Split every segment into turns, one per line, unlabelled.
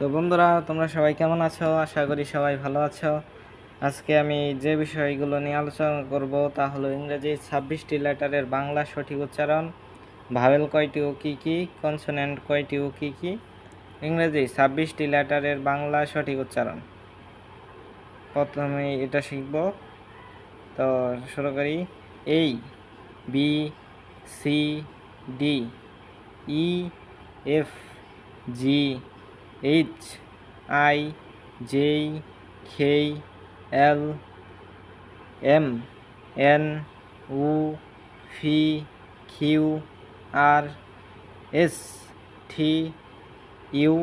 তো বন্ধুরা, তোমরা সবাই কেমন আছো? আশা করি সবাই ভালো আছো। আজকে আমি যে বিষয়গুলো নিয়ে আলোচনা করব তা হলো ইংরেজি 26টি লেটারের বাংলা সঠিক উচ্চারণ, ভাওয়েল কয়টি ও কী কী, কনসোনেন্ট কয়টি ও কী কী। ইংরেজি 26টি লেটারের বাংলা সঠিক উচ্চারণ। প্রথমে এটা শিখব। তো শুরু করি। A, B, C, D, E, F, G, H, I, J, K, L, M, N, O, P, Q, R, S, T, U,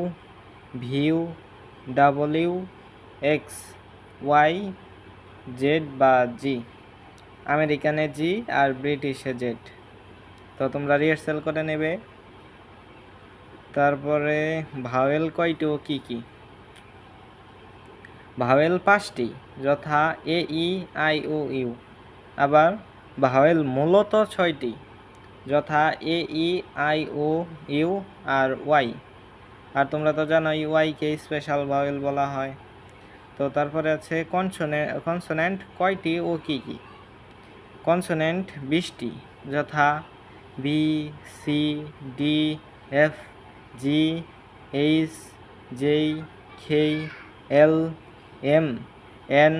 V, W, X, Y, Z বা জি। আমেরিকানে জি আর ব্রিটিশে জেড। তো তোমরা রিহার্সাল করে নেবে। তারপরে ভাওয়েল কয়টি ও কী কী? ভাওয়েল 5টি, যথা A, E, I, O, U. আবার ভাওয়েল মূলত 6টি, যথা A, E, I, O, U আর ওয়াই। আর তোমরা তো জানোই ওয়াইকে স্পেশাল ভাওয়েল বলা হয়। তো তারপরে আছে কনসোনেন্ট কয়টি ও কী কী? কনসোনেন্ট 20টি, যথা B, C, D, F, G, H, J, K, L, M, N,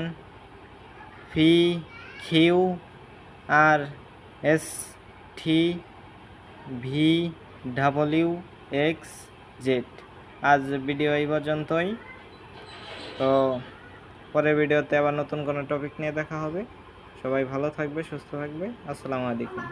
P, Q, R, S, টি, ভি, ডাব্লিউ, এক্স, জেড। আজ ভিডিও এই পর্যন্তই। তো পরের ভিডিওতে আবার নতুন কোনো টপিক নিয়ে দেখা হবে। সবাই ভালো থাকবে, সুস্থ থাকবে। আসসালামু আলাইকুম।